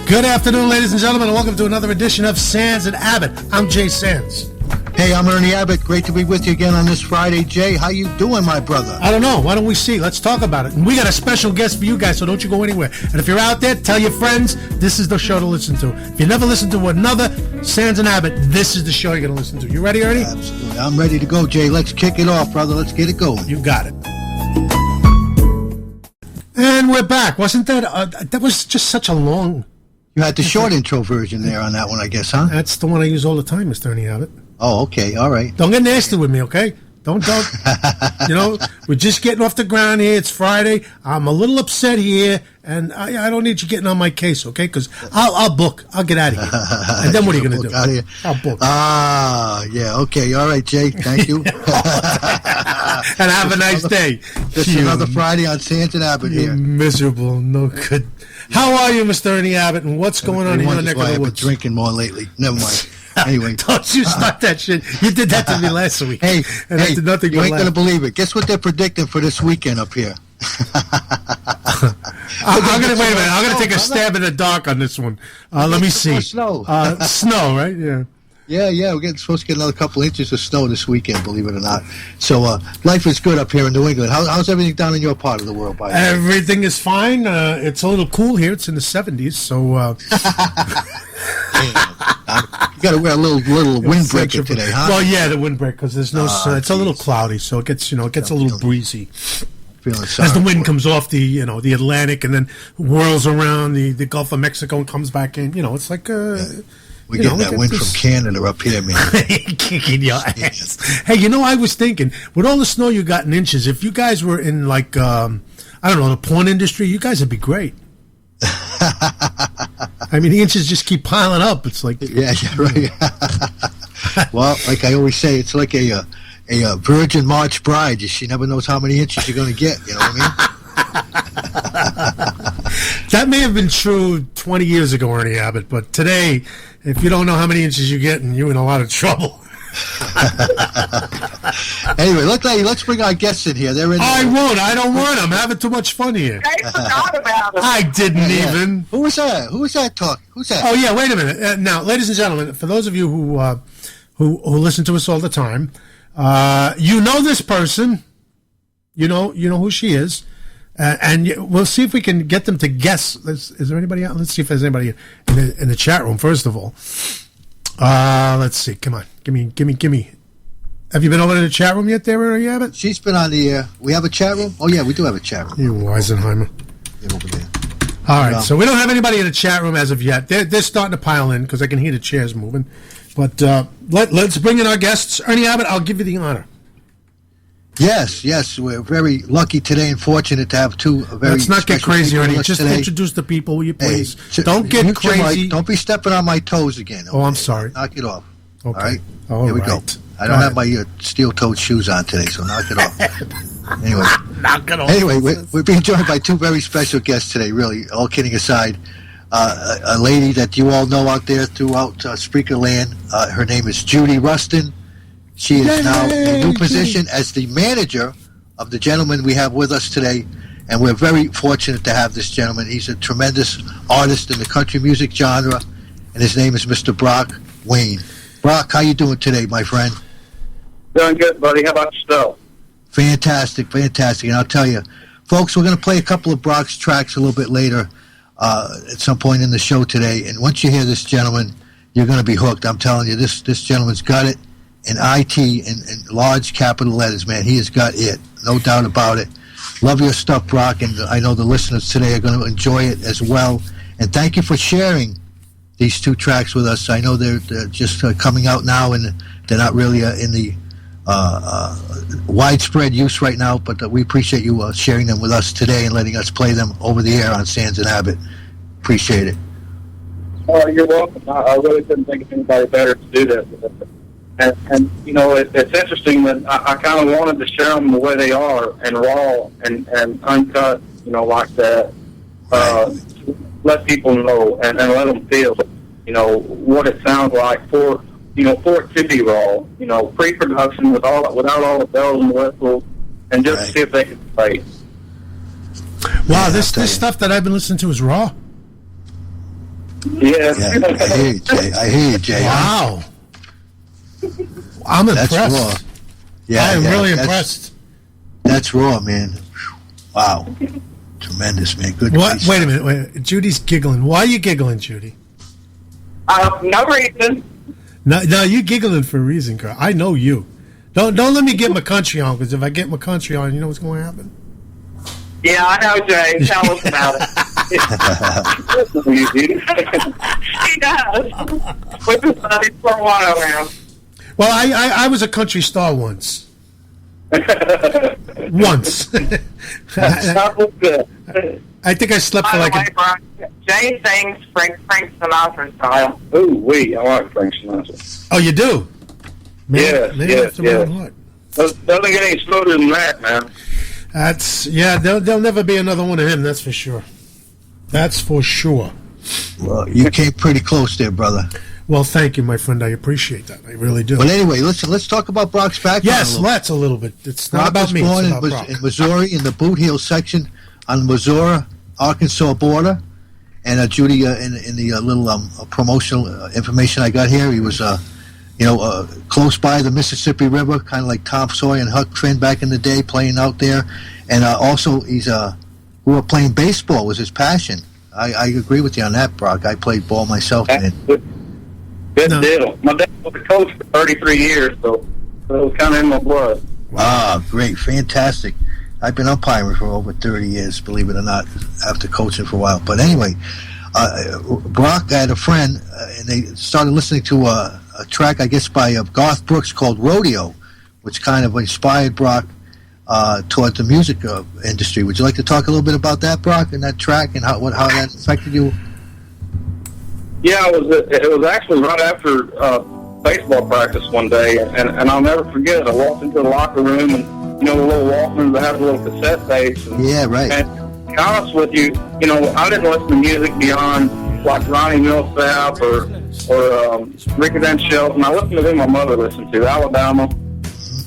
Good afternoon, ladies and gentlemen, and welcome to another edition of SANDS and Abbott. I'm Jay Sands. Hey, I'm Ernie Abbott. Great to be with you again on this Friday. Jay, how you doing, my brother? I don't know. Why don't we see? Let's talk about it. And we got a special guest for you guys, so don't you go anywhere. And if you're out there, tell your friends, this is the show to listen to. If you never listened to another SANDS and Abbott, this is the show you're going to listen to. You ready, Ernie? Absolutely. I'm ready to go, Jay. Let's kick it off, brother. Let's get it going. You got it. And we're back. Wasn't that... that was just such a long... You had the short intro version there on that one, I guess, huh? That's the one I use all the time, Mr. Ernie Abbott. Oh, okay. All right. Don't get nasty with me, okay? Don't. You know, we're just getting off the ground here. It's Friday. I'm a little upset here, and I don't need you getting on my case, okay? Because I'll book. I'll get out of here. And then what are you going to do? Out of here. I'll book. Yeah. Okay. All right, Jay. Thank you. And have a nice day. Just another Friday on SANDS and Abbott here. Miserable. No good. How are you, Mr. Ernie Abbott, and what's going on in your neck of the I've been woods? drinking more lately. Never mind. Anyway. Don't you start that shit. You did that to me last week. Hey, I did nothing you but ain't laugh. going to believe it. Guess what they're predicting for this weekend up here? I'm going to wait a minute. I'm going to take a stab in the dark on this one. Let me see. Snow. Snow, right? Yeah. Yeah, we're supposed to get another couple inches of snow this weekend, believe it or not. So life is good up here in New England. How's everything down in your part of the world, by the way? Everything is fine. It's a little cool here. It's in the 70s, so... You got to wear a little windbreaker today, huh? Well, yeah, the windbreaker, because there's no sun. It's a little cloudy, so it gets a little breezy. As the wind comes off the Atlantic and then whirls around the Gulf of Mexico and comes back in. It's like... We're getting that wind from Canada up here, man. Kicking your ass. Hey, I was thinking, with all the snow you got in inches, if you guys were in, like, I don't know, the porn industry, you guys would be great. I mean, the inches just keep piling up. It's like... Yeah, right. Well, like I always say, it's like a virgin March bride. She never knows how many inches you're going to get, you know what I mean? That may have been true 20 years ago, Ernie Abbott, but today, if you don't know how many inches you're getting, you're in a lot of trouble. Anyway, let's bring our guests in here. They're in. I won't. I don't want. I'm having too much fun here. I forgot about it. I didn't even. Who was that? Who was that talking? Who's that? Oh yeah. Wait a minute. Now, ladies and gentlemen, for those of you who listen to us all the time, you know this person. You know who she is. And we'll see if we can get them to guess. Is there anybody out? Let's see if there's anybody in the chat room. First of all, let's see. Come on, give me. Have you been over to the chat room yet, there, Ernie Abbott? She's been on the air. We have a chat room. Oh yeah, we do have a chat room. You Weisenheimer. Get over there. All right, so we don't have anybody in the chat room as of yet. They're starting to pile in because I can hear the chairs moving. But let's bring in our guests. Ernie Abbott, I'll give you the honor. Yes, we're very lucky today and fortunate to have two very Let's not get crazy, Ernie. Just today. introduce the people, will you please? Hey, don't get crazy. Mic. Don't be stepping on my toes again. Okay? Oh, I'm sorry. Knock it off. Okay. All right? All Here we right. go. I don't have my steel-toed shoes on today, so knock it off. Anyway. Knock it off. Anyway, we're being joined by two very special guests today, really, all kidding aside. A lady that you all know out there throughout Spreaker land. Her name is Judy Ruston. She is now in a new position as the manager of the gentleman we have with us today, and we're very fortunate to have this gentleman. He's a tremendous artist in the country music genre, and his name is Mr. Brock Wayne. Brock, how you doing today, my friend? Doing good, buddy. How about yourself? Fantastic. And I'll tell you, folks, we're going to play a couple of Brock's tracks a little bit later at some point in the show today, and once you hear this gentleman, you're going to be hooked. I'm telling you, this gentleman's got it. In IT in large capital letters, man. He has got it. No doubt about it. Love your stuff, Brock, and I know the listeners today are going to enjoy it as well. And thank you for sharing these two tracks with us. I know they're just coming out now, and they're not really in the widespread use right now, but we appreciate you sharing them with us today and letting us play them over the air on SANDS and Abbott. Appreciate it. Oh, you're welcome. I really couldn't think of anybody better to do this. And it's interesting that I kind of wanted to share them the way they are and raw and uncut, like that. Let people know and let them feel, what it sounds like for it to be raw, pre-production without all the bells and whistles, and just see if they can play. Wow, this stuff that I've been listening to is raw. Yes. Yeah, I hear you, Jay. Wow. I'm impressed. That's raw. Yeah, I am really that's- impressed. That's raw, man. Wow. Tremendous, man. Good. What? piece. Wait a minute. Wait. Judy's giggling. Why are you giggling, Judy? No reason. No, you giggling for a reason, girl. I know you. Don't let me get my country on, because if I get my country on, you know what's going to happen? Yeah, I know, Jay. Tell us about it. He does. We've been studying for a while now. Well, I was a country star once. Once. That was good. I think I slept for By like the way, Brock, Jay sings Frank Sinatra style. Ooh, wee, I like Frank Sinatra. Oh, you do? Yes, maybe yes, after my own heart. Doesn't get any smoother than that, man. There'll never be another one of him, that's for sure. That's for sure. Well, you came pretty close there, brother. Well, thank you, my friend. I appreciate that. I really do. But anyway, let's talk about Brock's background. Yes, let's a little bit. It's not Brock about was me. born It's about in, Brock. in Missouri in the Boot Heel section on the Missouri-Arkansas border. And Judy, in the little promotional information I got here, he was, close by the Mississippi River, kind of like Tom Sawyer and Huck Finn back in the day, playing out there. And also, he's grew up playing baseball was his passion. I agree with you on that, Brock. I played ball myself, man. Good No. deal. My dad was a coach for 33 years, so it was kind of in my blood. Ah, great, fantastic. I've been umpiring for over 30 years, believe it or not, after coaching for a while. But anyway, Brock had a friend, and they started listening to a track, I guess, by Garth Brooks called Rodeo, which kind of inspired Brock towards the music industry. Would you like to talk a little bit about that, Brock, and that track, and how that affected you? Yeah, it was actually right after baseball practice one day, and I'll never forget it. I walked into the locker room, and the little Walkmans that have a little cassette tapes. And, Yeah, right. And to be honest with you, I didn't listen to music beyond like Ronnie Millsap or Ricky Van Shelton. I listened to who my mother listened to, Alabama.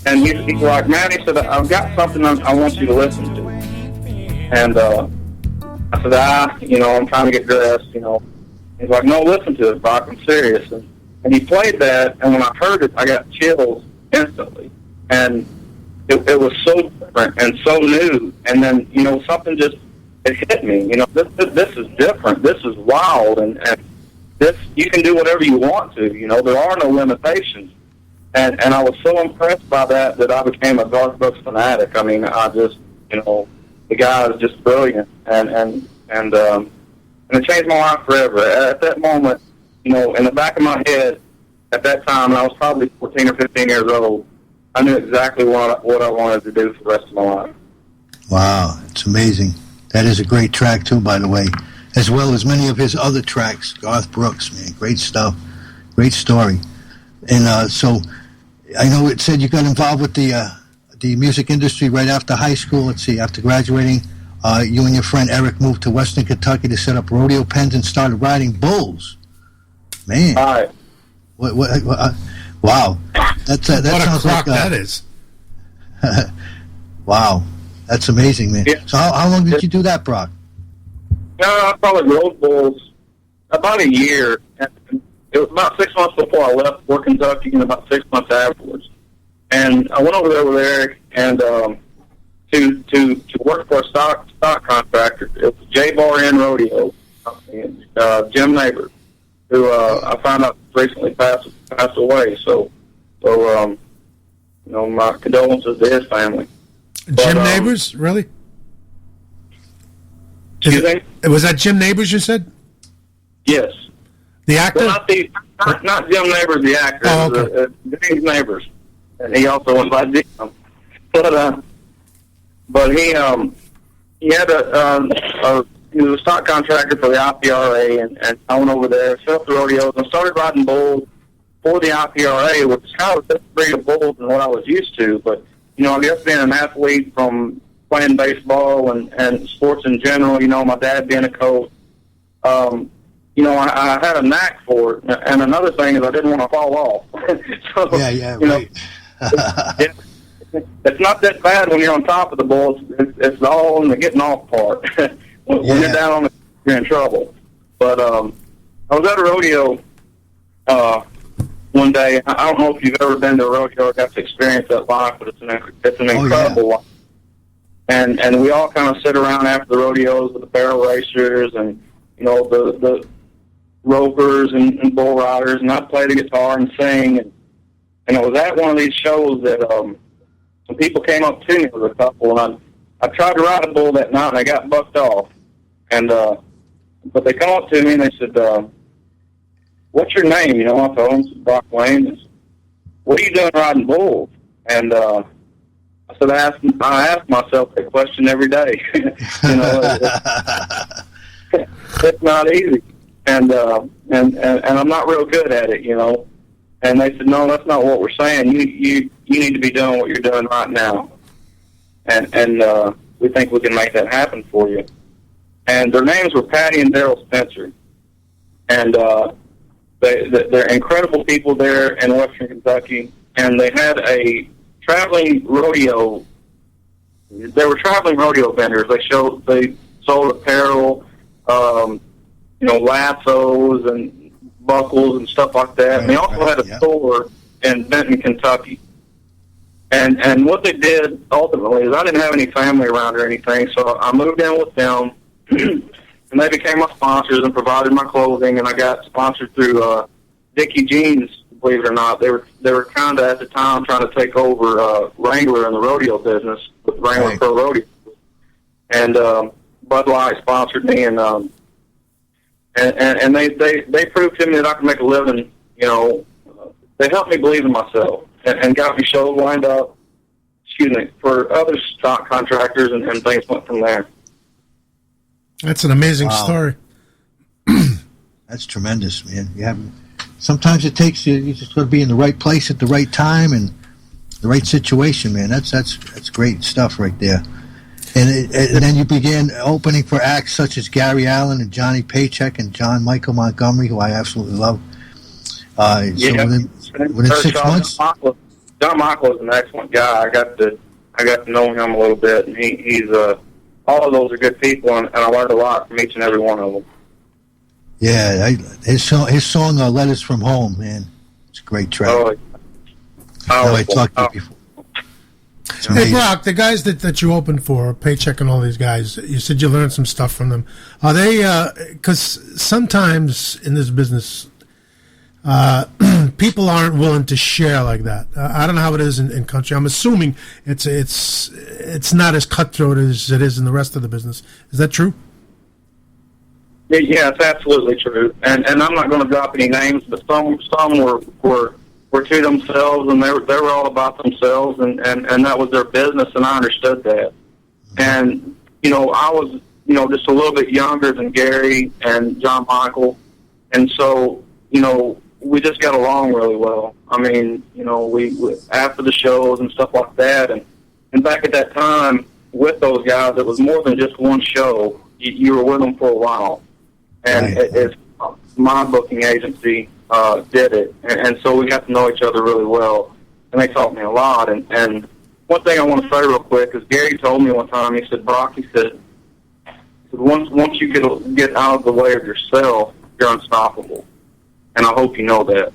And he's like, man, he said, I've got something I want you to listen to. And I said, I'm trying to get dressed, He's like, no, listen to it, Brock, I'm serious. And he played that, and when I heard it, I got chills instantly. And it was so different and so new. And then, something just, it hit me. This is different. This is wild. And this, you can do whatever you want to. There are no limitations. And I was so impressed by that I became a Garth Brooks fanatic. I mean, I just, the guy is just brilliant. And it changed my life forever. At that moment, in the back of my head, at that time, I was probably 14 or 15 years old, I knew exactly what I wanted to do for the rest of my life. Wow, it's amazing. That is a great track, too, by the way, as well as many of his other tracks. Garth Brooks, man, great stuff. Great story. And so I know it said you got involved with the music industry right after high school. Let's see, after graduating, you and your friend Eric moved to Western Kentucky to set up rodeo pens and started riding bulls. Man. All right. Wow. That What a sounds crock like that is. Wow. That's amazing, man. Yeah. So how long did you do that, Brock? I probably rode bulls about a year. It was about 6 months before I left for Kentucky and about 6 months afterwards. And I went over there with Eric and to work for a stock contractor. It was J-Bar Inn Rodeo, Jim Neighbors, who I found out recently passed away. So my condolences to his family. Jim Neighbors, really? Excuse me? Was that Jim Neighbors you said? Yes. The actor? Well, not Jim Neighbors, the actor. Oh, okay. James Neighbors, and he also went by Jim. But he had he was a stock contractor for the IPRA, and I went over there, set up the rodeos, and started riding bulls for the IPRA, which is kind of a different breed of bulls than what I was used to. But I guess being an athlete from playing baseball and sports in general, my dad being a coach. I had a knack for it. And another thing is I didn't want to fall off. So, Right. it's not that bad when you're on top of the bull. It's all in the getting off part. When you're down on it, you're in trouble. But I was at a rodeo one day. I don't know if you've ever been to a rodeo or got to experience that life, but it's an incredible life. And we all kind of sit around after the rodeos with the barrel racers and, you know, the ropers and bull riders, and I'd play the guitar and sing. And it was at one of these shows that some people came up to me with a couple, and I tried to ride a bull that night, and I got bucked off. And but they come up to me, and they said, what's your name? You know, I told them, it's Brock Wayne. They said, what are you doing riding bulls? And I said, I ask myself that question every day. You know, it's not easy, and I'm not real good at it, you know. And they said, no, that's not what we're saying. You need to be doing what you're doing right now, and we think we can make that happen for you. And their names were Patty and Daryl Spencer, and they're incredible people there in Western Kentucky, and they had a traveling rodeo. They were traveling rodeo vendors. They sold apparel, you know, lassos and buckles and stuff like that. And they also had a store in Benton, Kentucky. And what they did ultimately is I didn't have any family around or anything, so I moved in with them, and they became my sponsors and provided my clothing. And I got sponsored through Dickie Jeans. Believe it or not, they were kind of at the time trying to take over Wrangler in the rodeo business with Wrangler Pro Rodeo, and Bud Light sponsored me, and they proved to me that I could make a living. You know, they helped me believe in myself and got me shows lined up. Excuse me, for other stock contractors, and things went from there. That's an amazing story. That's tremendous, man. You have. Sometimes it takes you just got to be in the right place at the right time and the right situation, man. That's great stuff right there. And then you began opening for acts such as Gary Allen and Johnny Paycheck and John Michael Montgomery, who I absolutely love. So within 6 months, John Michael is an excellent guy. I got to know him a little bit, and he's all of those are good people, and I learned a lot from each and every one of them. Yeah, his song "Letters from Home," man, it's a great track. I talked to you before. Hey, Brock, the guys that you opened for, Paycheck and all these guys, you said you learned some stuff from them. Are they, because sometimes in this business, people aren't willing to share like that. I don't know how it is in country. I'm assuming it's not as cutthroat as it is in the rest of the business. Is that true? Yeah, it's absolutely true. And I'm not going to drop any names, but some were to themselves, and they were all about themselves, and that was their business, and I understood that. And, you know, I was, you know, just a little bit younger than Gary and John Michael, and so, you know, we just got along really well. I mean, you know, we after the shows and stuff like that, and back at that time with those guys, it was more than just one show. You were with them for a while. And it's my booking agency did it, and so we got to know each other really well, and they taught me a lot. And one thing I want to say real quick is Gary told me one time, he said, Brock, he said once you get out of the way of yourself, you're unstoppable, and I hope you know that.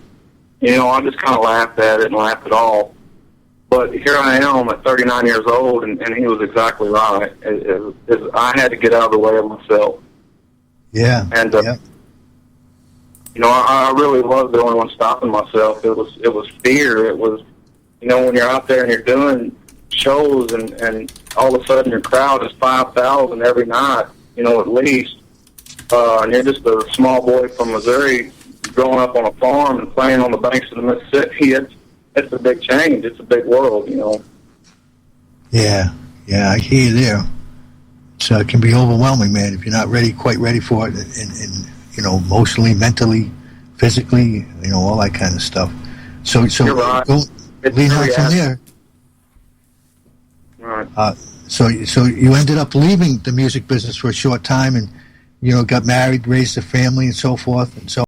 You know, I just kind of laughed at it and laughed it off, but here I am at 39 years old, and he was exactly right. I had to get out of the way of myself. Yeah, and you know, I really was the only one stopping myself. It was fear. It was, you know, when you're out there and you're doing shows, and all of a sudden your crowd is 5,000 every night, you know, at least, and you're just a small boy from Missouri growing up on a farm and playing on the banks of the Mississippi. It's a big change. It's a big world, you know. Yeah, I hear you there. So it can be overwhelming, man, if you're not quite ready for it, and you know, emotionally, mentally, physically, you know, all that kind of stuff. So you're right. Go lean on from there. Right. So you ended up leaving the music business for a short time, and you know, got married, raised a family, and so forth, and so.